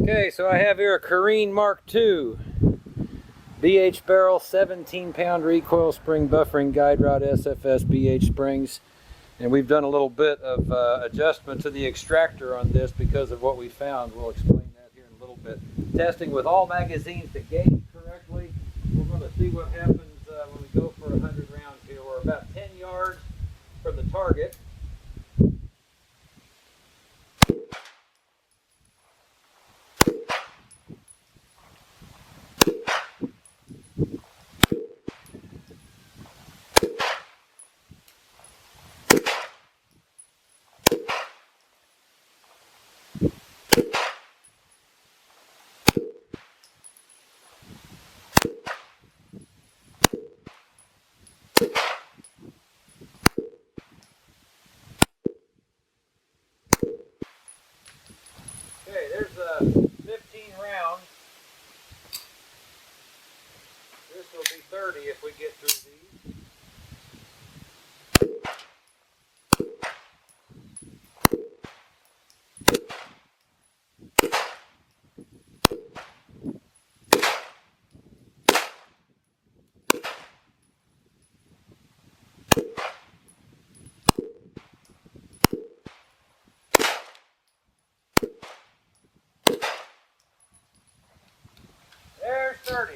Okay, so I have here a Careen Mark II BH barrel 17-pound recoil spring buffering guide rod SFS BH springs, and we've done a little bit of adjustment to the extractor on this because of what we found. We'll explain that here in a little bit. Testing with all magazines to gauge correctly. We're going to see what happens when we go for 100 rounds here. We're about 10 yards from the target. Okay, there's 15 rounds. This will be 30 if we get through these. There's 30.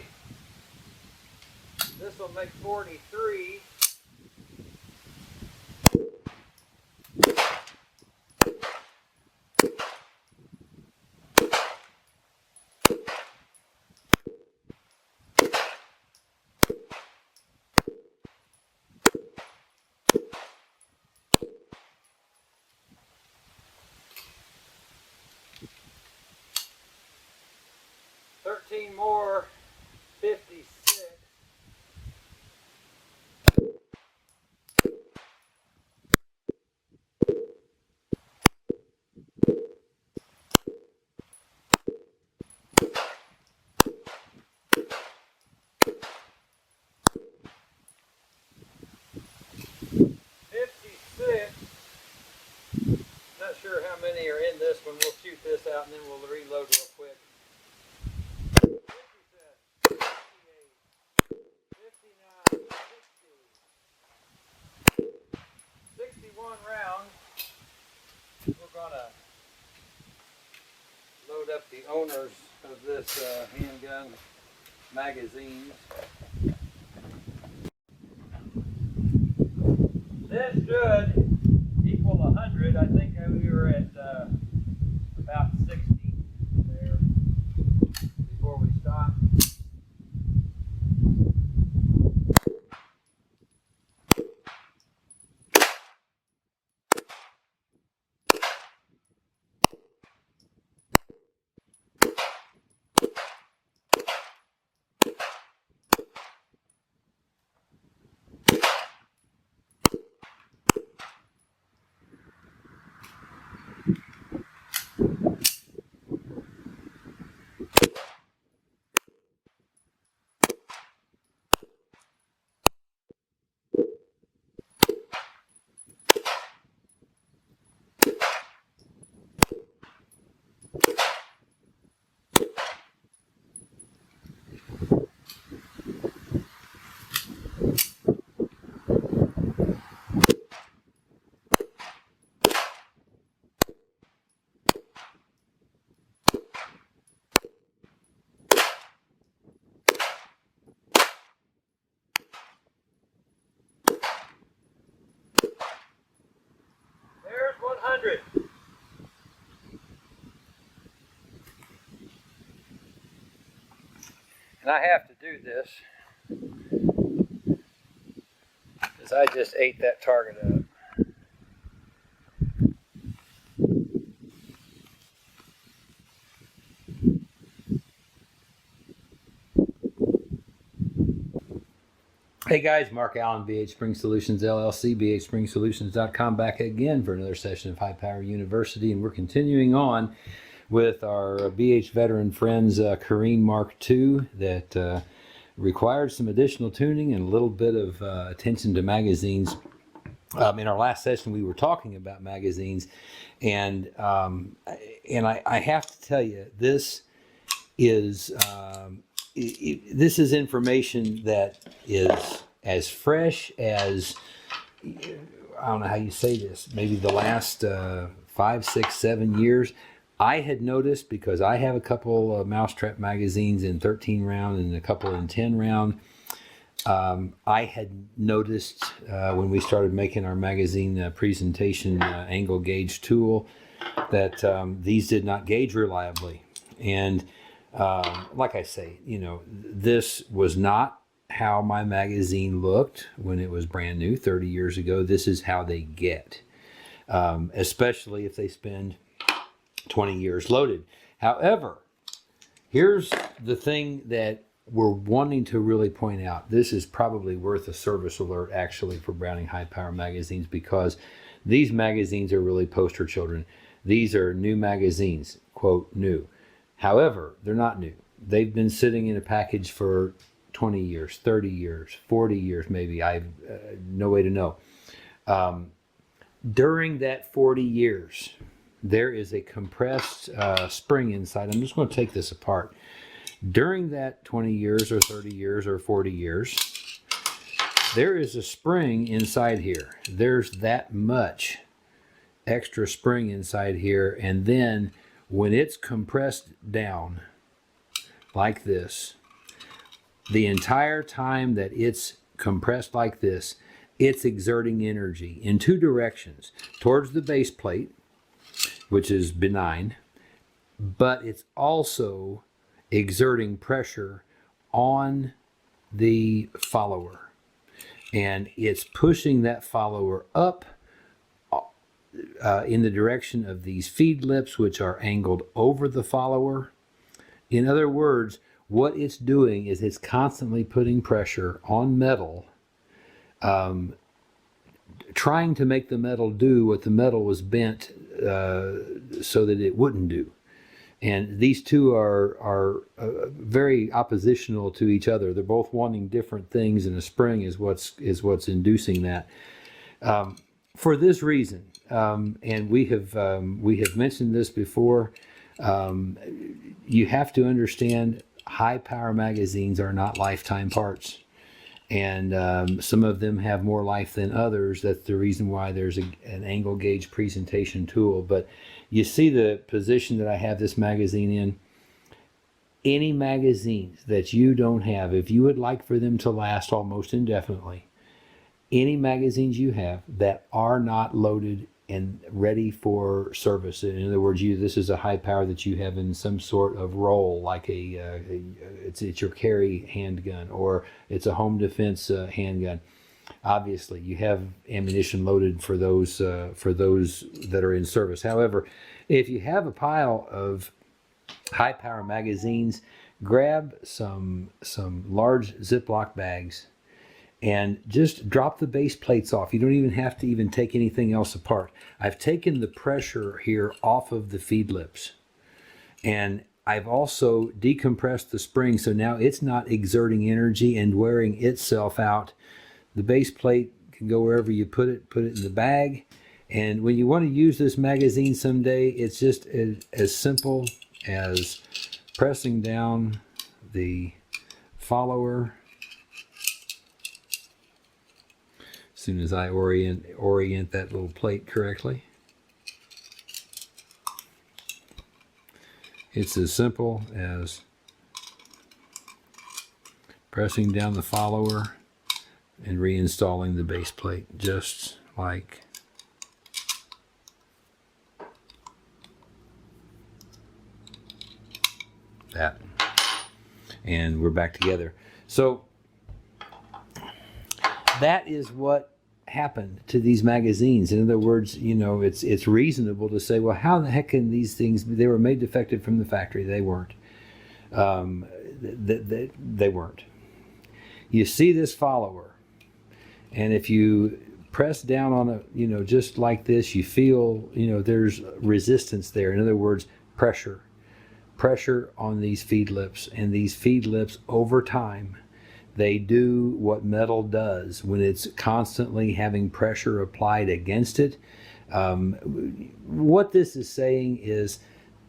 This will make 43. More, 56. Not sure how many are in this one. We'll shoot this out and then we'll reload real quick. 61 rounds. We're gonna load up the owners of this handgun magazines. This should equal 100. I think we were at about 60 there before we stopped. There's 100. And I have to do this because I just ate that target up. Hey guys, Mark Allen, BHSpringSolutions LLC, BHSpringSolutions.com, back again for another session of High Power University, and we're continuing on with our BH veteran friends Careen Mark II that required some additional tuning and a little bit of attention to magazines In our last session, we were talking about magazines, and I have to tell you, this is this is information that is as fresh as, I don't know how you say this, maybe the last 5, 6, 7 years. I had noticed, because I have a couple of Mousetrap magazines in 13 round and a couple in 10 round. I had noticed when we started making our magazine presentation angle gauge tool that these did not gauge reliably. And like I say, this was not how my magazine looked when it was brand new 30 years ago. This is how they get, especially if they spend 20 years loaded. However, here's the thing that we're wanting to really point out. This is probably worth a service alert, actually, for Browning high power magazines, because these magazines are really poster children. These are new magazines, quote, new. However, they're not new. They've been sitting in a package for 20 years, 30 years, 40 years maybe. I've no way to know. During that 40 years, there is a compressed spring inside. I'm just going to take this apart. During that 20 years or 30 years or 40 years, there is a spring inside here. There's that much extra spring inside here. And then when it's compressed down like this, the entire time that it's compressed like this, it's exerting energy in two directions. Towards the base plate, which is benign, but it's also exerting pressure on the follower, and it's pushing that follower up in the direction of these feed lips, which are angled over the follower. In other words, what it's doing is it's constantly putting pressure on metal, trying to make the metal do what the metal was bent so that it wouldn't do. And these two are very oppositional to each other. They're both wanting different things, and a spring is what's inducing that. For this reason, and we have mentioned this before, you have to understand high power magazines are not lifetime parts, and some of them have more life than others. That's the reason why there's an angle gauge presentation tool. But you see the position that I have this magazine in. Any magazines that you don't have, if you would like for them to last almost indefinitely, any magazines you have that are not loaded and ready for service. In other words, this is a high power that you have in some sort of role, like it's your carry handgun, or it's a home defense handgun. Obviously, you have ammunition loaded for those that are in service. However, if you have a pile of high power magazines, grab some large Ziploc bags and just drop the base plates off. You don't even have to even take anything else apart. I've taken the pressure here off of the feed lips, and I've also decompressed the spring, so now it's not exerting energy and wearing itself out. The base plate can go wherever you put it in the bag. And when you want to use this magazine someday, it's just as simple as pressing down the follower. As soon as I orient that little plate correctly. It's as simple as pressing down the follower and reinstalling the base plate, just like that. And we're back together. So that is what happened to these magazines. In other words, it's reasonable to say, well, how the heck can these things, they were made defective from the factory. They weren't. They weren't. You see this follower, and if you press down on it, just like this, you feel, there's resistance there. In other words, pressure on these feed lips, and these feed lips over time, They do what metal does when it's constantly having pressure applied against it. What this is saying is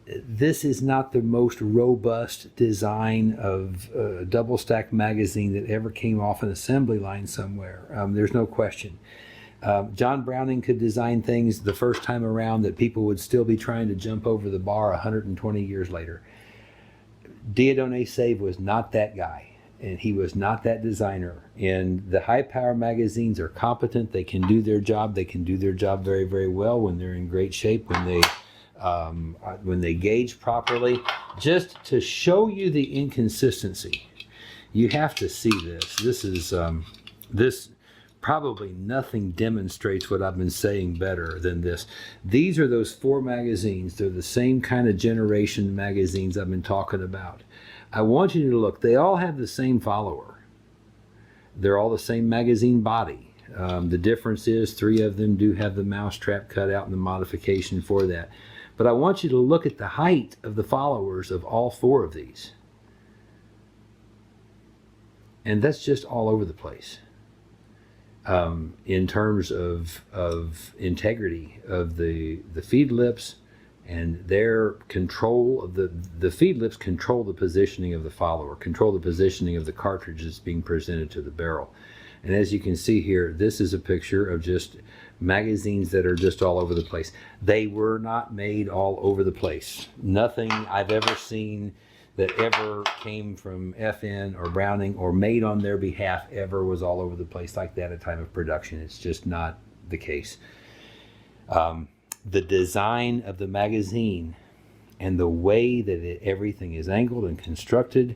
this is not the most robust design of a double stack magazine that ever came off an assembly line somewhere. There's no question. John Browning could design things the first time around that people would still be trying to jump over the bar 120 years later. Dieudonné Save was not that guy, and he was not that designer. And the high power magazines are competent. They can do their job. They can do their job very, very well when they're in great shape, when they gauge properly. Just to show you the inconsistency, you have to see this. This probably nothing demonstrates what I've been saying better than this. These are those 4 magazines. They're the same kind of generation magazines I've been talking about. I want you to look. They all have the same follower. They're all the same magazine body. The difference is 3 of them do have the mousetrap cut out and the modification for that. But I want you to look at the height of the followers of all 4 of these. And that's just all over the place. In terms of integrity of the feed lips and their control of the feed lips control the positioning of the follower, control the positioning of the cartridges being presented to the barrel. And as you can see here, this is a picture of just magazines that are just all over the place. They were not made all over the place. Nothing I've ever seen that ever came from FN or Browning or made on their behalf ever was all over the place like that at time of production. It's just not the case. The design of the magazine and the way that everything is angled and constructed,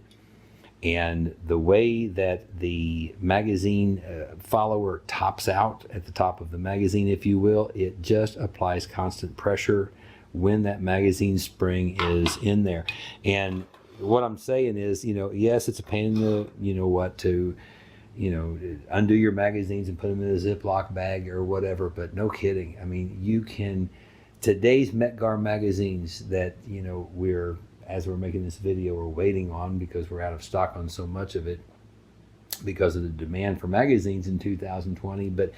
and the way that the magazine follower tops out at the top of the magazine, if you will, it just applies constant pressure when that magazine spring is in there. And what I'm saying is, yes, it's a pain in the, to, undo your magazines and put them in a Ziploc bag or whatever, but no kidding. I mean, you can, today's Metgar magazines that, as we're making this video, we're waiting on because we're out of stock on so much of it because of the demand for magazines in 2020. But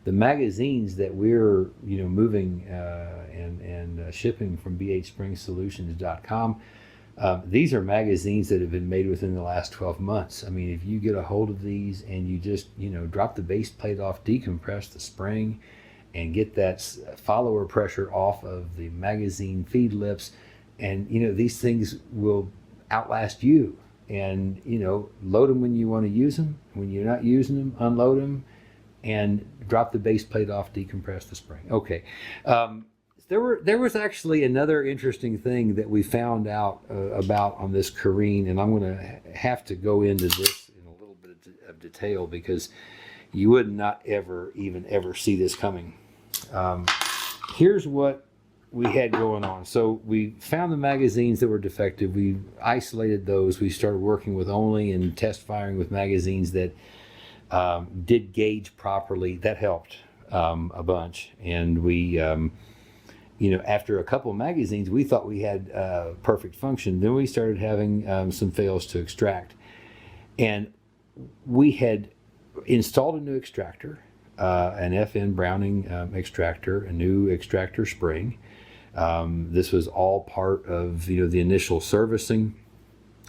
the magazines that we're, moving and shipping from BHSpringSolutions.com, these are magazines that have been made within the last 12 months. I mean, if you get a hold of these and you just, drop the base plate off, decompress the spring, and get that follower pressure off of the magazine feed lips, and, these things will outlast you. And, load them when you want to use them. When you're not using them, unload them, and drop the base plate off, decompress the spring. Okay. There was actually another interesting thing that we found out about on this careen, and I'm going to have to go into this in a little bit of detail because you would not ever see this coming. Here's what we had going on. So we found the magazines that were defective. We isolated those. We started working with only and test firing with magazines that did gauge properly. That helped a bunch. And we... after a couple of magazines, we thought we had perfect function. Then we started having some fails to extract. And we had installed a new extractor, an FN Browning extractor, a new extractor spring. This was all part of the initial servicing.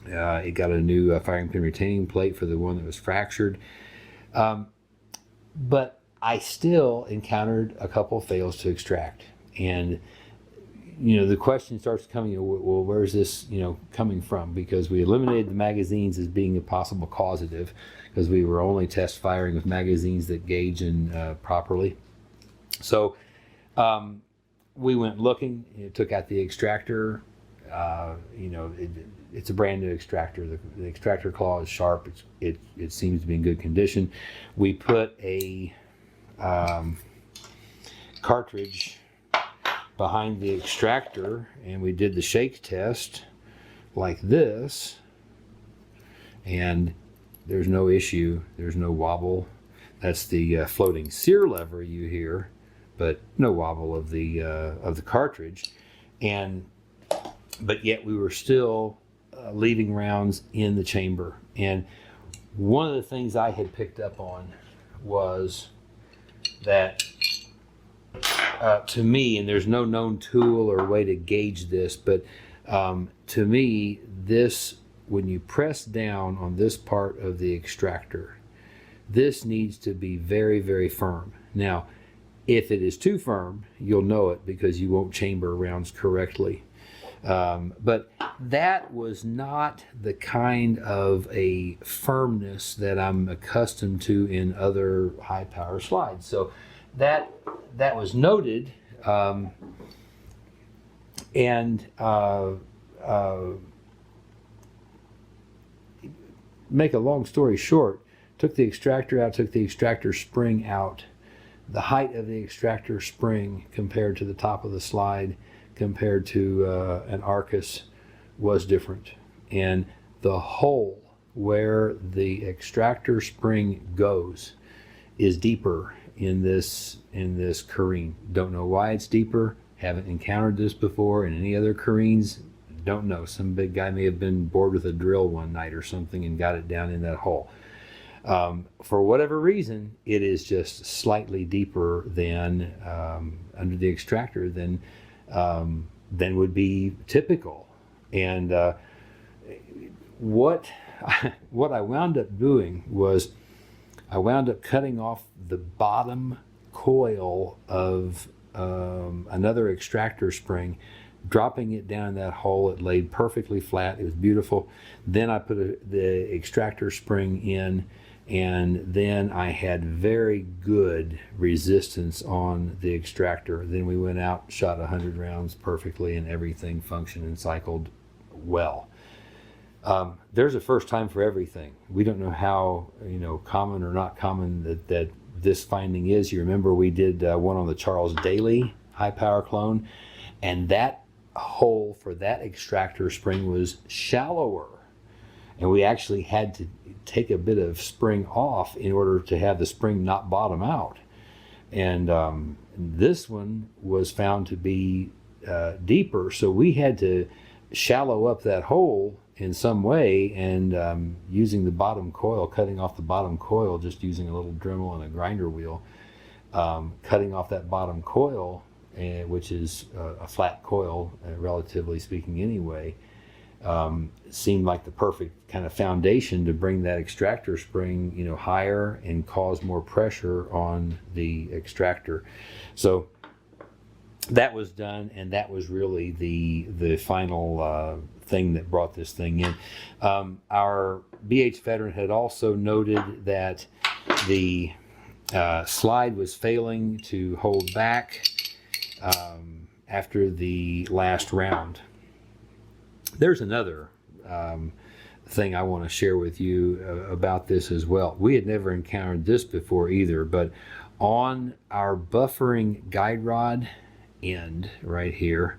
It got a new firing pin retaining plate for the one that was fractured. But I still encountered a couple fails to extract. And, the question starts coming, well, where's this, coming from? Because we eliminated the magazines as being a possible causative because we were only test firing with magazines that gauge and properly. So we went looking, took out the extractor. It's a brand new extractor. The extractor claw is sharp. It seems to be in good condition. We put a cartridge behind the extractor and we did the shake test like this, and there's no issue, there's no wobble. That's the floating sear lever you hear, but no wobble of the cartridge. But yet we were still leaving rounds in the chamber. And one of the things I had picked up on was that to me, and there's no known tool or way to gauge this, but to me, this, when you press down on this part of the extractor, this needs to be very, very firm. Now, if it is too firm, you'll know it because you won't chamber rounds correctly. But that was not the kind of a firmness that I'm accustomed to in other high power slides. So that was noted, make a long story short, took the extractor out, took the extractor spring out. The height of the extractor spring compared to the top of the slide, compared to an Arcus, was different. And the hole where the extractor spring goes is deeper in this careen. Don't know why it's deeper. Haven't encountered this before in any other careens. Don't know. Some big guy may have been bored with a drill one night or something and got it down in that hole. For whatever reason, it is just slightly deeper than under the extractor than would be typical. And what I wound up doing was I wound up cutting off the bottom coil of another extractor spring, dropping it down that hole. It laid perfectly flat. It was beautiful. Then I put the extractor spring in, and then I had very good resistance on the extractor. Then we went out, shot 100 rounds perfectly, and everything functioned and cycled well. There's a first time for everything. We don't know how common or not common that this finding is. You remember we did one on the Charles Daly high power clone, and that hole for that extractor spring was shallower, and we actually had to take a bit of spring off in order to have the spring not bottom out. And this one was found to be deeper, so we had to shallow up that hole in some way, and using the bottom coil, cutting off the bottom coil, just using a little Dremel and a grinder wheel, cutting off that bottom coil, which is a flat coil, relatively speaking anyway, seemed like the perfect kind of foundation to bring that extractor spring higher and cause more pressure on the extractor. So that was done, and that was really the final thing that brought this thing in. Our BH veteran had also noted that the slide was failing to hold back after the last round. There's another thing I want to share with you about this as well. We had never encountered this before either, but on our buffering guide rod end right here,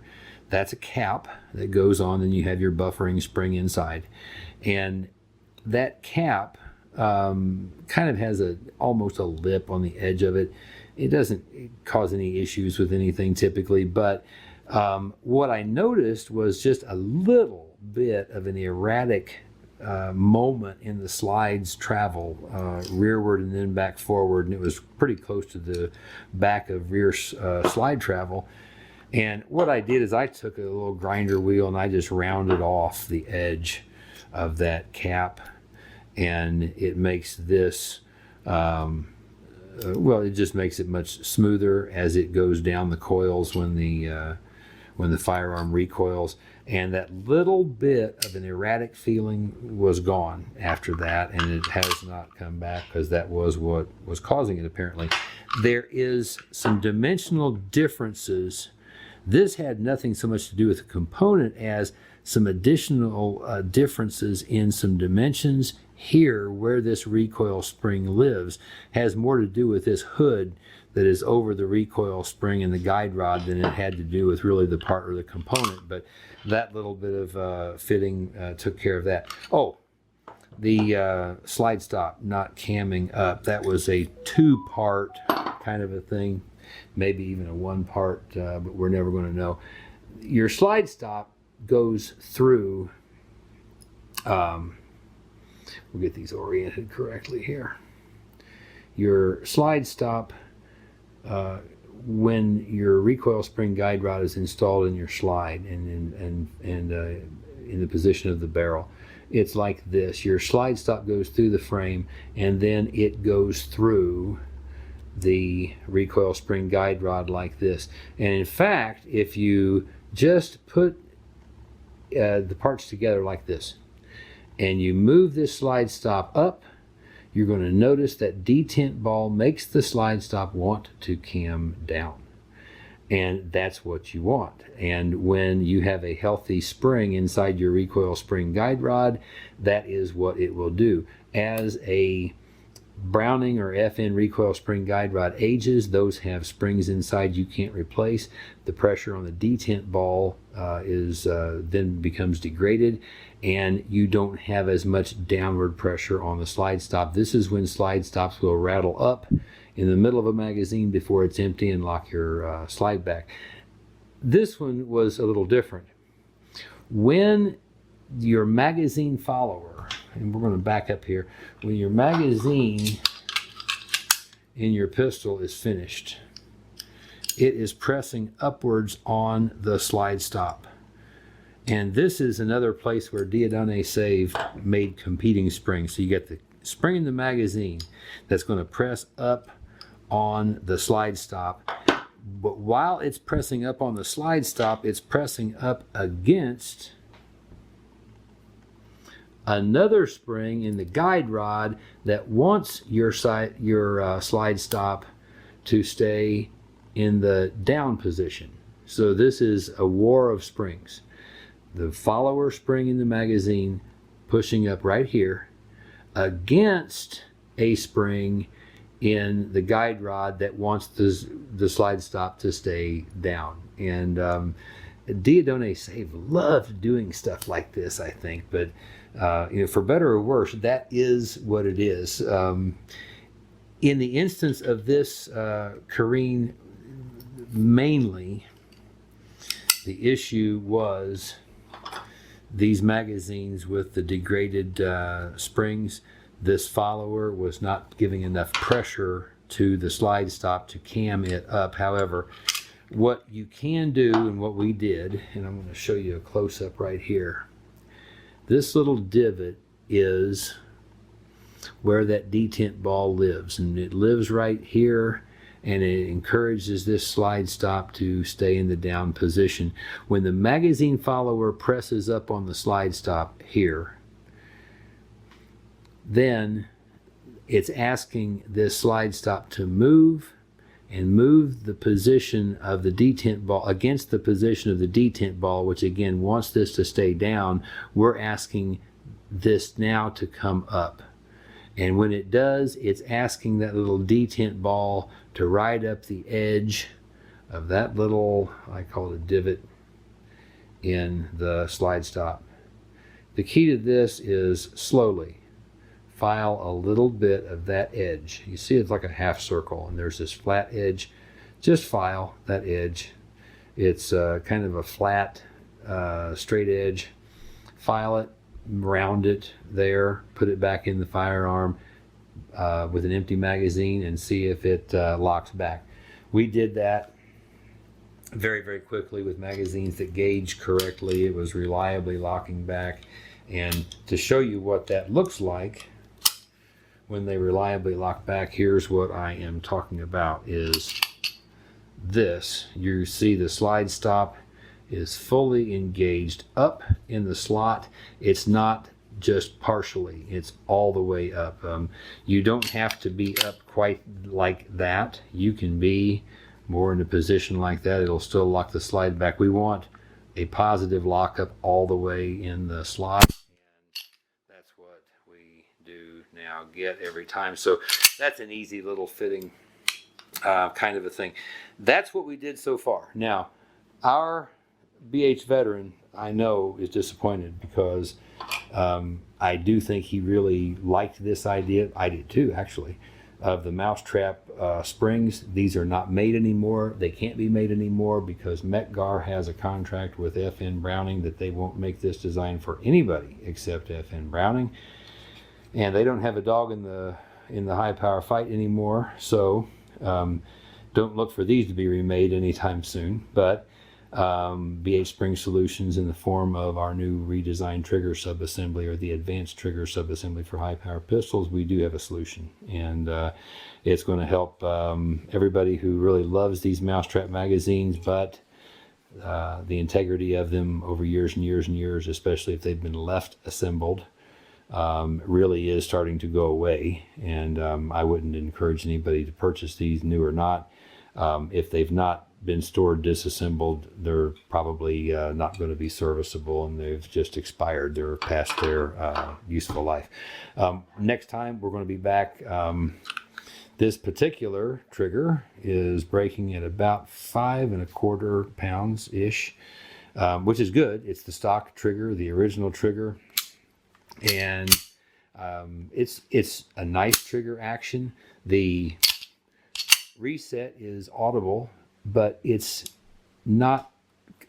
that's a cap that goes on, and you have your buffering spring inside, and that cap kind of has almost a lip on the edge of it. It doesn't cause any issues with anything typically, but what I noticed was just a little bit of an erratic moment in the slide's travel, rearward and then back forward, and it was pretty close to the back of rear slide travel. And what I did is I took a little grinder wheel and I just rounded off the edge of that cap, and it makes this it just makes it much smoother as it goes down the coils when the firearm recoils. And that little bit of an erratic feeling was gone after that, and it has not come back, because that was what was causing it apparently. There is some dimensional differences. This had nothing so much to do with the component as some additional differences in some dimensions here where this recoil spring lives. Has more to do with this hood that is over the recoil spring and the guide rod than it had to do with really the part or the component. But that little bit of fitting took care of that. Oh, the slide stop not camming up, that was a two-part kind of a thing, maybe even a one-part, but we're never going to know. Your slide stop goes through we'll get these oriented correctly here. Your slide stop, when your recoil spring guide rod is installed in your slide and in the position of the barrel, it's like this. Your slide stop goes through the frame, and then it goes through the recoil spring guide rod like this. And in fact, if you just put the parts together like this, and you move this slide stop up, you're going to notice that detent ball makes the slide stop want to cam down. And that's what you want. And when you have a healthy spring inside your recoil spring guide rod, that is what it will do. As a Browning or FN recoil spring guide rod ages, those have springs inside you can't replace. The pressure on the detent ball then becomes degraded, and you don't have as much downward pressure on the slide stop. This is when slide stops will rattle up in the middle of a magazine before it's empty and lock your slide back. This one was a little different. When your magazine follower, and we're going to back up here, when your magazine in your pistol is finished, it is pressing upwards on the slide stop. And this is another place where Diodone Save made competing springs. So you get the spring in the magazine that's going to press up on the slide stop. But while it's pressing up on the slide stop, it's pressing up against another spring in the guide rod that wants your slide stop to stay in the down position. So this is a war of springs. The follower spring in the magazine pushing up right here against a spring in the guide rod that wants the slide stop to stay down. And Diodone Save loved doing stuff like this, I think, but for better or worse, that is what it is. In the instance of this careen, mainly the issue was these magazines with the degraded springs. This follower was not giving enough pressure to the slide stop to cam it up. However, what you can do, and what we did, and I'm going to show you a close-up right here, this little divot is where that detent ball lives, and it lives right here, and it encourages this slide stop to stay in the down position. When the magazine follower presses up on the slide stop here, then it's asking this slide stop to move and move the position of the detent ball against the position of the detent ball, which again wants this to stay down. We're asking this now to come up. And when it does, it's asking that little detent ball to ride up the edge of that little, I call it a divot, in the slide stop. The key to this is slowly file a little bit of that edge. You see it's like a half circle, and there's this flat edge. Just file that edge. It's kind of a flat, straight edge. File it, round it there, put it back in the firearm with an empty magazine, and see if it locks back. We did that very, very quickly with magazines that gauge correctly. It was reliably locking back. And to show you what that looks like when they reliably lock back, here's what I am talking about is this. You see the slide stop is fully engaged up in the slot. It's not just partially, it's all the way up. You don't have to be up quite like that. You can be more in a position like that. It'll still lock the slide back. We want a positive lockup all the way in the slot. That's what we do now, get every time. So that's an easy little fitting kind of a thing. That's what we did so far. Now, our BH veteran, I know, is disappointed because I do think he really liked this idea. I did too, actually, of the mousetrap springs. These are not made anymore. They can't be made anymore because Metgar has a contract with FN Browning that they won't make this design for anybody except FN Browning. and they don't have a dog in the high power fight anymore. So don't look for these to be remade anytime soon. But BH Spring Solutions, in the form of our new redesigned trigger subassembly, or the advanced trigger subassembly for high power pistols, we do have a solution, and it's going to help everybody who really loves these mousetrap magazines, but the integrity of them over years and years and years, especially if they've been left assembled, really is starting to go away. And I wouldn't encourage anybody to purchase these, new or not. If they've not been stored disassembled, they're probably not going to be serviceable, and they've just expired. They're past their useful life. Next time we're going to be back. This particular trigger is breaking at about 5 1/4 pounds ish, which is good. It's the stock trigger, the original trigger, and it's a nice trigger action. The reset is audible, but it's not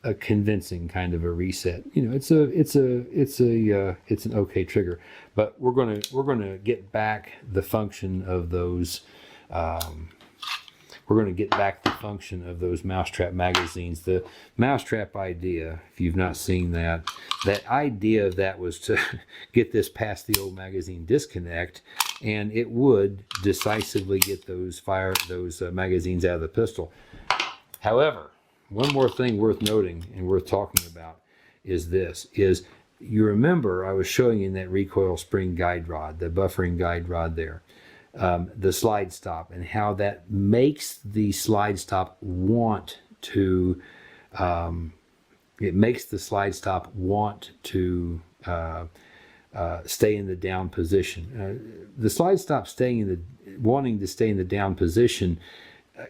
a convincing kind of a reset. You know, it's an okay trigger, but we're gonna get back the function of those. We're going to get back the function of those mousetrap magazines. The mousetrap idea, if you've not seen that idea of that was to get this past the old magazine disconnect, and it would decisively get those magazines out of the pistol. However, one more thing worth noting and worth talking about is this: you remember I was showing you in that recoil spring guide rod, the buffering guide rod there. The slide stop, and how that makes the slide stop want to stay in the down position. The slide stop wanting to stay in the down position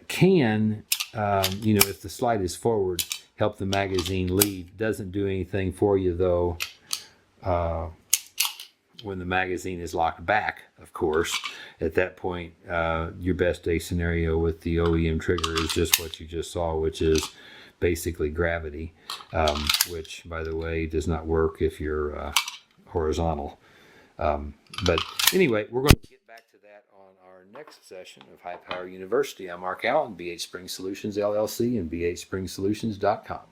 can, if the slide is forward, help the magazine leave. Doesn't do anything for you though when the magazine is locked back, of course. At that point, your best case scenario with the OEM trigger is just what you just saw, which is basically gravity, which, by the way, does not work if you're horizontal. But anyway, we're going to get back to that on our next session of High Power University. I'm Mark Allen, BH Spring Solutions LLC, and BHSpringSolutions.com.